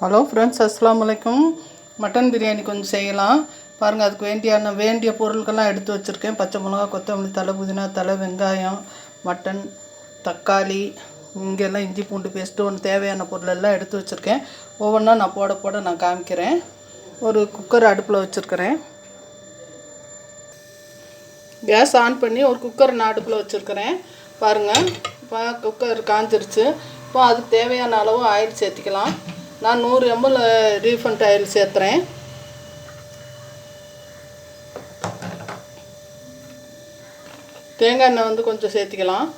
Hello friends, அஸ்ஸலாமு அலைக்கும். Mutton biryani கொஞ்சம் செய்யலாம் பாருங்கள். அதுக்கு வேண்டிய பொருட்கள்லாம் எடுத்து வச்சுருக்கேன். பச்சை மிளகா, கொத்தமல்லி தழை, புதினா தழை, வெங்காயம், மட்டன், தக்காளி, இங்கெல்லாம் இஞ்சி பூண்டு பேஸ்ட்டு ஒன்று தேவையான பொருள் எல்லாம் எடுத்து வச்சுருக்கேன். ஒவ்வொன்றா நான் போட நான் காமிக்கிறேன். ஒரு குக்கர் அடுப்பில் வச்சுருக்கிறேன். கேஸ் ஆன் பண்ணி ஒரு குக்கர் நான் அடுப்பில் வச்சுருக்கிறேன். பாருங்கள், இப்போ குக்கர் காஞ்சிருச்சு. இப்போ அதுக்கு தேவையான அளவு ஆயில் சேர்த்திக்கலாம். நான் 100 ml ரீஃபண்ட் ஆயில் சேர்த்துறேன். தேங்காய் எண்ணெய் வந்து கொஞ்சம் சேர்த்திக்கலாம்.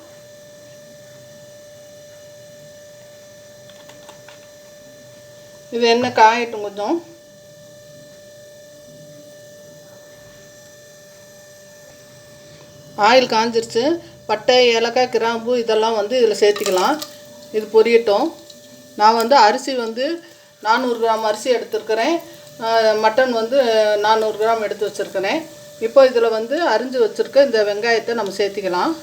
இது எண்ணெய் காயட்டும். கொஞ்சம் ஆயில் காஞ்சிருச்சு. பட்டை, ஏலக்காய், கிராம்பு இதெல்லாம் வந்து இதில் சேர்த்திக்கலாம். இது பொரியட்டும். நான் வந்து அரிசி வந்து 400 கிராம் அரிசி எடுத்துருக்கிறேன். மட்டன் வந்து 400 கிராம் எடுத்து வச்சுருக்கிறேன். இப்போ இதில் வந்து அரிஞ்சு வச்சுருக்க இந்த வெங்காயத்தை நம்ம சேர்த்திக்கலாம்.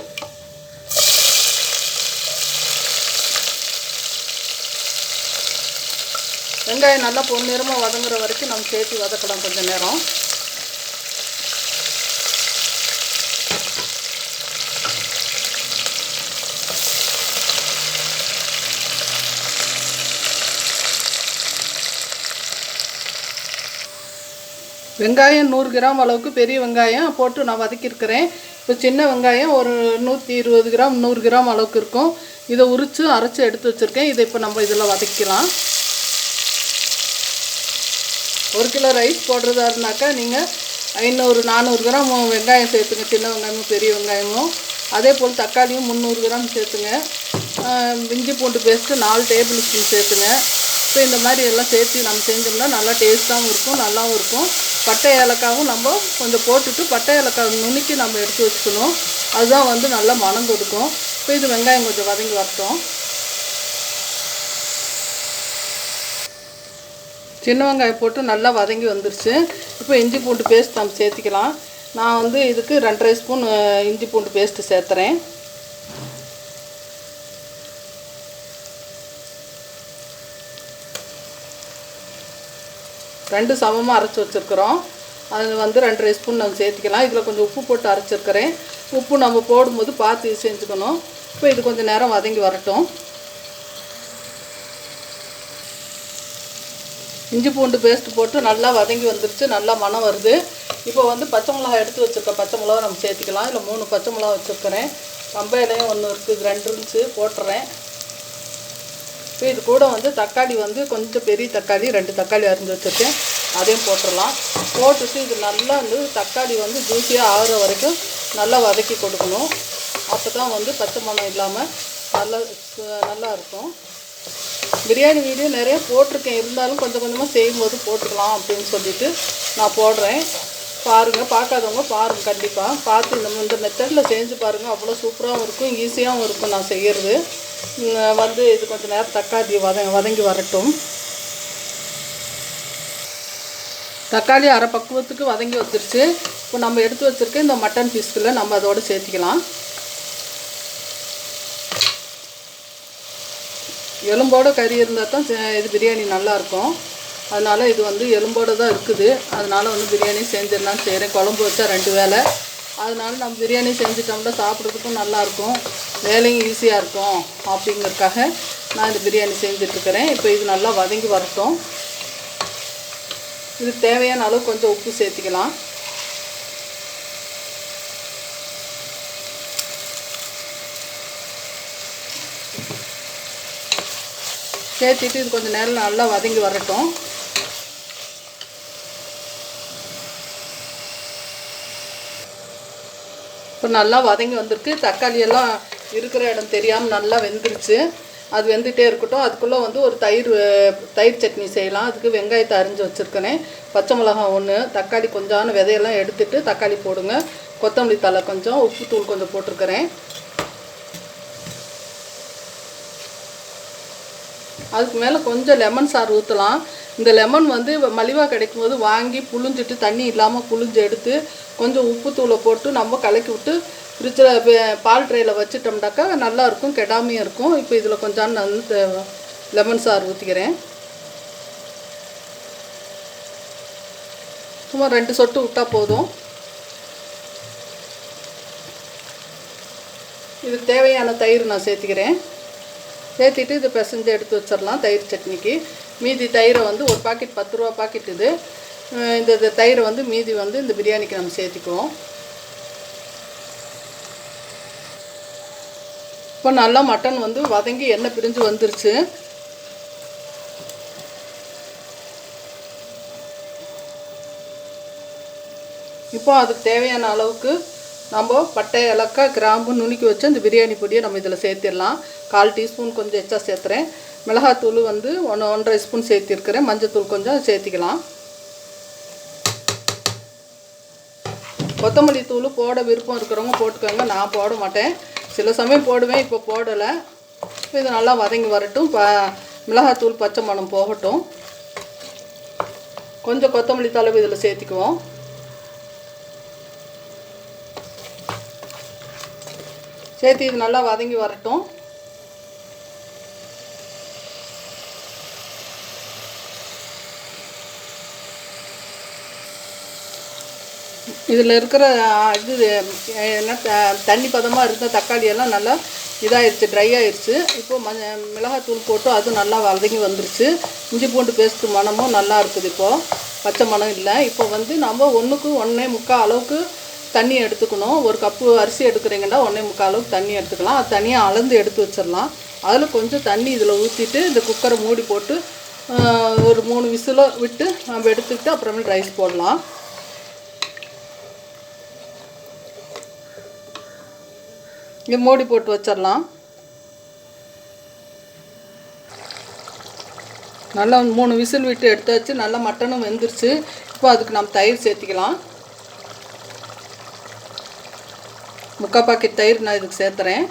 வெங்காயம் நல்லா பொன்னிறமாக வதங்குற வரைக்கும் நம்ம சேர்த்து வதக்கலாம் கொஞ்சம் நேரம். வெங்காயம் 100 கிராம் அளவுக்கு பெரிய வெங்காயம் போட்டு நான் வதக்கியிருக்கிறேன். இப்போ சின்ன வெங்காயம் ஒரு 120 கிராம் 100 கிராம் அளவுக்கு இருக்கும். இதை உரித்து அரைச்சி எடுத்து வச்சுருக்கேன். இதை இப்போ நம்ம இதில் வதக்கிக்கலாம். 1 கிலோ ரைஸ் போடுறதா இருந்தாக்கா நீங்கள் 500-400 கிராம் வெங்காயம் சேர்த்துங்க. சின்ன வெங்காயமும் பெரிய வெங்காயமும். அதே போல் தக்காளியும் 300 கிராம் சேர்த்துங்க. இஞ்சி பூண்டு பேஸ்ட்டு 4 டேபிள் ஸ்பூன் சேர்த்துங்க. இப்போ இந்த மாதிரி எல்லாம் சேர்த்து நம்ம செஞ்சோம்னா நல்லா டேஸ்ட்டாகவும் இருக்கும், நல்லாவும் இருக்கும். பட்டை ஏலக்காவும் நம்ம கொஞ்சம் போட்டுட்டு பட்டை ஏலக்காய் நுணுக்கி நம்ம எடுத்து வச்சுக்கணும். அதுதான் வந்து நல்லா மணம் கொடுக்கும். இப்போ இது வெங்காயம் கொஞ்சம் வதங்கி வரட்டும். சின்ன வெங்காயம் போட்டு நல்லா வதங்கி வந்துருச்சு. இப்போ இஞ்சி பூண்டு பேஸ்ட் நம்ம சேர்த்திக்கலாம். நான் வந்து இதுக்கு 2.5 ஸ்பூன் இஞ்சி பூண்டு பேஸ்ட்டு சேர்த்துறேன். ரெண்டு சமமாக அரைச்சி வச்சுருக்குறோம். அது வந்து 2.5 ஸ்பூன் நம்ம சேர்த்திக்கலாம். இதில் கொஞ்சம் உப்பு போட்டு அரைச்சிருக்கிறேன். உப்பு நம்ம போடும்போது பார்த்து செஞ்சுக்கணும். இப்போ இது கொஞ்சம் நேரம் வதங்கி வரட்டும். இஞ்சி பூண்டு பேஸ்ட்டு போட்டு நல்லா வதங்கி வந்துருச்சு. நல்லா மணம் வருது. இப்போ வந்து பச்சை மிளகா எடுத்து வச்சுருக்க பச்சை மிளகா நம்ம சேர்த்திக்கலாம். இல்லை 3 பச்சை மிளகா வச்சுருக்கிறேன். கம்பையிலையும் 1 இருக்குது, 2 இருந்துச்சு, போட்டுறேன். இப்போ இது கூட வந்து தக்காளி வந்து கொஞ்சம் பெரிய தக்காளி 2 தக்காளி அரிஞ்சு வச்சுருக்கேன். அதையும் போட்டுடலாம். போட்டுட்டு இது நல்லா வந்து தக்காளி வந்து ஜூஸியாக ஆகிற வரைக்கும் நல்லா வதக்கி கொடுக்கணும். அப்போ தான் வந்து பச்சை மணம் இல்லாமல் நல்லா இருக்கும். பிரியாணி வீடியோ நிறைய போட்டிருக்கேன். இருந்தாலும் கொஞ்சம் கொஞ்சமாக செய்யும்போது போட்டுக்கலாம் அப்படின்னு சொல்லிட்டு நான் போடுறேன். பாருங்கள், பார்க்காதவங்க பாருங்கள். கண்டிப்பாக பார்த்து இந்த மெத்தடில் செஞ்சு பாருங்கள். அவ்வளோ சூப்பராகவும் இருக்கும், ஈஸியாகவும் இருக்கும் நான் செய்கிறது. வந்து இது கொஞ்சம் நேரம் தக்காளி வதங்கி வரட்டும். தக்காளி அரை பக்குவத்துக்கு வதங்கி வந்துருச்சு. இப்போ நம்ம எடுத்து வச்சுருக்க இந்த மட்டன் பீஸ்களை நம்ம அதோடு சேர்த்திக்கலாம். எலும்போட கறி இருந்தால் தான் இது பிரியாணி நல்லாயிருக்கும். அதனால் இது வந்து எலும்போடு தான் இருக்குது. அதனால் வந்து பிரியாணி செஞ்சிடலான்னு செய்கிறேன். குழம்பு வச்சா 2 வேலை. அதனால நம்ம பிரியாணி செஞ்சிட்டோம்னா சாப்பிட்றதுக்கும் நல்லாயிருக்கும், வேலையும் ஈஸியாக இருக்கும். அப்படிங்கிறதுக்காக நான் இந்த பிரியாணி செஞ்சிட்ருக்கிறேன். இப்போ இது நல்லா வதங்கி வரட்டும். இதுக்கு தேவையான அளவு கொஞ்சம் உப்பு சேர்த்திக்கலாம். சேர்த்திட்டு இது கொஞ்சம் நேரம் நல்லா வதங்கி வரட்டும். இப்போ நல்லா வதங்கி வந்திருக்கு. தக்காளியெல்லாம் இருக்கிற இடம் தெரியாமல் நல்லா வெந்துருச்சு. அது வெந்துகிட்டே இருக்கட்டும். அதுக்குள்ளே வந்து ஒரு தயிர் சட்னி செய்யலாம். அதுக்கு வெங்காயத்தை அரிஞ்சு வச்சுருக்கேன். பச்சை மிளகாய் 1, தக்காளி கொஞ்சம் விதையெல்லாம் எடுத்துட்டு தக்காளி போடுங்க. கொத்தமல்லி தழை கொஞ்சம், உப்புத்தூள் கொஞ்சம் போட்டிருக்கிறேன். அதுக்கு மேலே கொஞ்சம் லெமன் சாறு ஊற்றலாம். இந்த லெமன் வந்து மலிவாக கிடைக்கும்போது வாங்கி புழிஞ்சிட்டு தண்ணி இல்லாமல் புழிஞ்சு எடுத்து கொஞ்சம் உப்புத்தூளை போட்டு நம்ம கலக்கி விட்டு ஃப்ரிட்ஜில் பால் ட்ரேயில் வச்சுட்டோம்னாக்கா நல்லாயிருக்கும், கெடாமையும் இருக்கும். இப்போ இதில் கொஞ்சம் நான் வந்து லெமன் சாறு ஊற்றிக்கிறேன். சும்மா 2 சொட்டு விட்டால் போதும். இதுக்கு தேவையான தயிர் நான் சேர்த்துக்கிறேன். சேர்த்திட்டு இதை பிசைஞ்சு எடுத்து வச்சிடலாம் தயிர் சட்னிக்கு. மீதி தயிரை வந்து ஒரு பாக்கெட் 10 ரூபா பாக்கெட் இது. இந்த தயிரை வந்து மீதி வந்து இந்த பிரியாணிக்கு நம்ம சேர்த்திக்குவோம். இப்போ நல்லா மட்டன் வந்து வதங்கி எண்ணெய் பிரிஞ்சு வந்துருச்சு. இப்போ அதுக்கு தேவையான அளவுக்கு நம்ம பட்டை, ஏலக்காய், கிராம்பு நுணுக்கி வச்சு இந்த பிரியாணி பொடியை நம்ம இதில் சேர்த்திடலாம். 1/4 டீஸ்பூன் கொஞ்சம் எக்ஸ்ட்ரா சேர்த்துறேன். மிளகாத்தூள் வந்து 1.5 ஸ்பூன் சேர்த்திருக்கிறேன். மஞ்சத்தூள் கொஞ்சம் சேர்த்திக்கலாம். கொத்தமல்லி தூள் போட விருப்பம் இருக்கிறவங்க போட்டுக்கோங்க. நான் போட மாட்டேன், சில சமயம் போடுவேன், இப்போ போடலை. இது நல்லா வதங்கி வரட்டும். மிளகாத்தூள் பச்சை மணம் போகட்டும். கொஞ்சம் கொத்தமல்லி தழை இதில் சேர்த்திக்குவோம். சேர்த்து இது நல்லா வதங்கி வரட்டும். இதில் இருக்கிற இது என்ன தண்ணி பதமாக இருந்த தக்காளி எல்லாம் நல்லா இதாகிடுச்சு, ட்ரை ஆகிடுச்சு. இப்போது மிளகாத்தூள் போட்டு அது நல்லா வதங்கி வந்துருச்சு. இஞ்சி பூண்டு பேஸ்ட்டு மணமும் நல்லா இருக்குது. இப்போது பச்சை மணம் இல்லை. இப்போ வந்து நம்ம 1க்கு 1.25 அளவுக்கு தண்ணி எடுத்துக்கணும். ஒரு கப்பு அரிசி எடுக்கிறீங்கன்னா 1.25 அளவுக்கு தண்ணி எடுத்துக்கலாம். அது தனியாக அளந்து எடுத்து வச்சிடலாம். அதில் கொஞ்சம் தண்ணி இதில் ஊற்றிட்டு இந்த குக்கரை மூடி போட்டு ஒரு 3 விசிலோ விட்டு நம்ம எடுத்துக்கிட்டு அப்புறமேல் ரைஸ் போடலாம். இங்கே மூடி போட்டு வச்சிடலாம். நல்லா 3 விசில் விட்டு எடுத்தாச்சு. நல்லா மட்டனும் வெந்துருச்சு. இப்போ அதுக்கு நம்ம தயிர் சேர்த்திக்கலாம். 3/4 பாக்கெட் தயிர் நான் இதுக்கு சேர்த்துறேன்.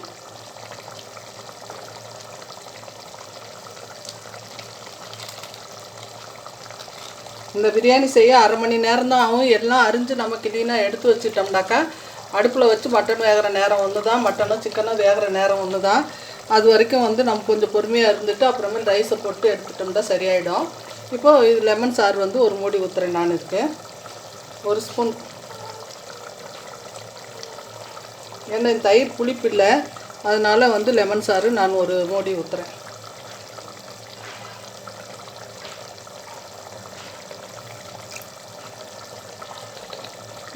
இந்த பிரியாணி செய்ய 1/2 மணி நேரம் தான் ஆகும். எல்லாம் அரிஞ்சு நம்ம கிளீனாக எடுத்து வச்சுட்டோம்னாக்கா அடுப்பில் வச்சு மட்டன் வேகிற நேரம் ஒன்று தான், மட்டனும் சிக்கனும் வேகிற நேரம் ஒன்று தான். அது வரைக்கும் வந்து நம்ம கொஞ்சம் பொறுமையாக இருந்துட்டு அப்புறமேல் ரைஸை போட்டு எடுத்துட்டோம்னா சரியாயிடும். இப்போது இது லெமன் சாறு வந்து ஒரு மூடி ஊற்றுறேன். நான் இதுக்கு 1 ஸ்பூன். ஏன்னா இந்த தயிர் புளிப்பு இல்லை, அதனால் வந்து லெமன் சாறு நான் ஒரு மூடி ஊற்றுறேன்.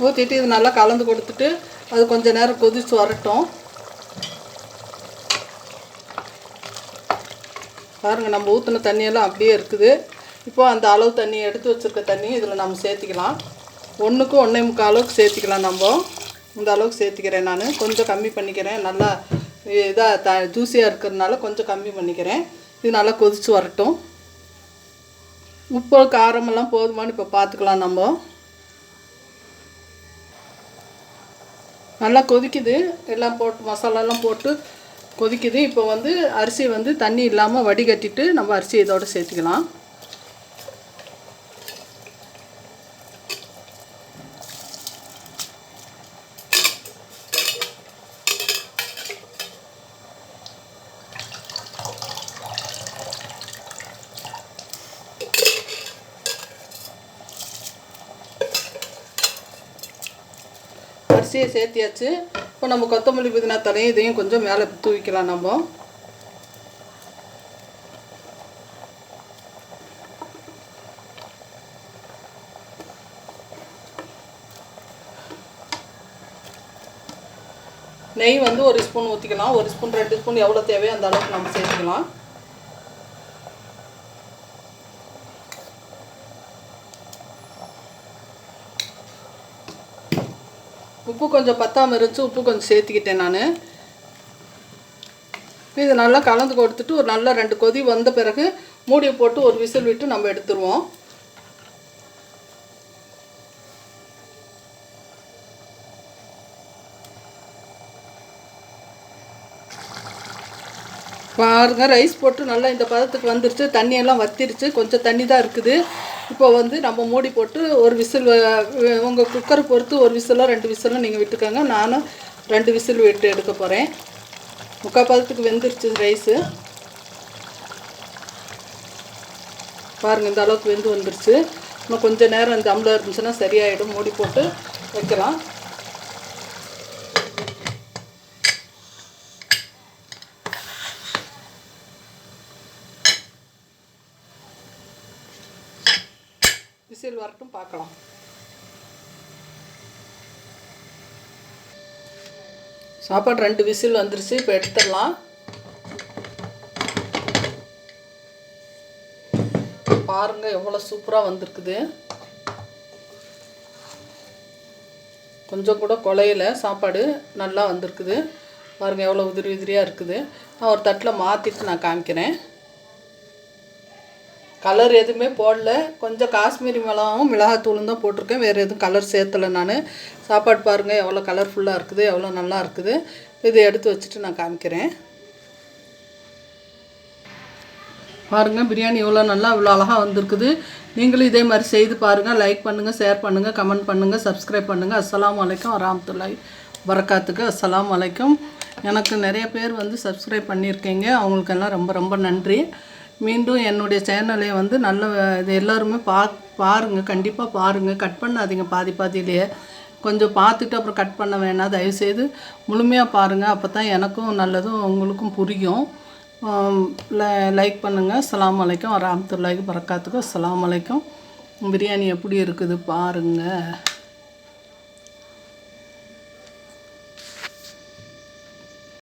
ஊற்றிட்டு இது நல்லா கலந்து கொடுத்துட்டு அது கொஞ்சம் நேரம் கொதித்து வரட்டும். பாருங்கள், நம்ம ஊற்றின தண்ணியெல்லாம் அப்படியே இருக்குது. இப்போது அந்த அளவு தண்ணி எடுத்து வச்சுருக்க தண்ணியும் இதில் நம்ம சேர்த்திக்கலாம். 1க்கு 1.25 அளவுக்கு சேர்த்திக்கலாம். நம்ம இந்த அளவுக்கு சேர்த்திக்கிறேன். நான் கொஞ்சம் கம்மி பண்ணிக்கிறேன். நல்லா இதாக ஜூஸியாக இருக்கிறதுனால கொஞ்சம் கம்மி பண்ணிக்கிறேன். இது நல்லா கொதித்து வரட்டும். உப்பு காரமெல்லாம் போதுமானு இப்போ பார்த்துக்கலாம். நம்ம நல்லா கொதிக்குது, எல்லாம் போட்டு மசாலாலாம் போட்டு கொதிக்குது. இப்போ வந்து அரிசி வந்து தண்ணி இல்லாமல் வடிகட்டிட்டு நம்ம அரிசி இதோடு சேர்த்துக்கலாம். அரிசியை சேர்த்தியாச்சு. இப்போ நம்ம கொத்தமல்லி புதினா தலையும் இதையும் கொஞ்சம் மேலே தூவிக்கலாம். நம்ம நெய் வந்து 1 ஸ்பூன் ஊற்றிக்கலாம். 1 ஸ்பூன் 2 ஸ்பூன் எவ்வளோ தேவையோ அந்த அளவுக்கு நம்ம சேர்த்துக்கலாம். உப்பு கொஞ்சம் பத்தாமல் இருந்துச்சு, உப்பு கொஞ்சம் சேர்த்துக்கிட்டேன் நான். இது நல்லா கலந்து கொடுத்துட்டு ஒரு நல்லா 2 கொதி வந்த பிறகு மூடியை போட்டு ஒரு விசில் விட்டு நம்ம எடுத்துருவோம். பாருங்கள், ரைஸ் போட்டு நல்லா இந்த பதத்துக்கு வந்துருச்சு. தண்ணியெல்லாம் வத்திருச்சு, கொஞ்சம் தண்ணி தான் இருக்குது. இப்போ வந்து நம்ம மூடி போட்டு ஒரு விசில், உங்கள் குக்கரை பொறுத்து 1 விசிலோ 2 விசிலோ நீங்கள் விட்டுக்கோங்க. நானும் 2 விசில் விட்டு எடுக்க போகிறேன். 3/4 பதத்துக்கு வெந்துருச்சு ரைஸு. பாருங்கள், இந்த அளவுக்கு வெந்து வந்துருச்சு. இன்னும் கொஞ்சம் நேரம் தம்மில் இருந்துச்சுன்னா சரியாயிடும். மூடி போட்டு வைக்கலாம். விசில் வரட்டும், பார்க்கலாம். சாப்பாடு 2 விசில் வந்துருச்சு. இப்போ எடுத்துடலாம். பாருங்கள் எவ்வளோ சூப்பராக வந்திருக்குது. கொஞ்சம் கூட குலையில, சாப்பாடு நல்லா வந்திருக்குது. பாருங்கள் எவ்வளோ உதிரி உதிரியாக இருக்குது. நான் ஒரு தட்டில் மாற்றிட்டு நான் காமிக்கிறேன். கலர் எதுவுமே போடல. கொஞ்சம் காஷ்மீரி மிளகாவும் மிளகாத்தூளும் தான் போட்டிருக்கேன். வேறு எதுவும் கலர் சேர்த்தலை நான். சாப்பாடு பாருங்கள் எவ்வளோ கலர்ஃபுல்லாக இருக்குது, எவ்வளோ நல்லா இருக்குது. இதை எடுத்து வச்சுட்டு நான் காமிக்கிறேன். பாருங்கள் பிரியாணி எவ்வளோ நல்லா இவ்வளோ அழகாக வந்திருக்குது. நீங்களும் இதே மாதிரி செய்து பாருங்கள். லைக் பண்ணுங்கள், ஷேர் பண்ணுங்கள், கமெண்ட் பண்ணுங்கள், சப்ஸ்கிரைப் பண்ணுங்கள். அஸ்ஸலாமு அலைக்கும் வரஹ்மத்துல்லாஹி வரகாத்துக்கு. அஸ்ஸலாமு அலைக்கும். எனக்கு நிறைய பேர் வந்து சப்ஸ்கிரைப் பண்ணியிருக்கீங்க. அவங்களுக்கெல்லாம் ரொம்ப ரொம்ப நன்றி. மீண்டும் என்னுடைய சேனலை வந்து நல்ல இது எல்லாருமே பாருங்கள், கண்டிப்பாக பாருங்கள். கட் பண்ணாதீங்க பாதியிலேயே. கொஞ்சம் பார்த்துட்டு அப்புறம் கட் பண்ண வேணாம். தயவுசெய்து முழுமையாக பாருங்கள். அப்போ தான் எனக்கும் நல்லதும் உங்களுக்கும் புரியும். லைக் பண்ணுங்கள். அஸ்ஸலாமு அலைக்கும் வரஹ்மத்துல்லாஹி வரகாத்துக்கு. அஸ்ஸலாமு அலைக்கும். பிரியாணி எப்படி இருக்குது பாருங்கள்.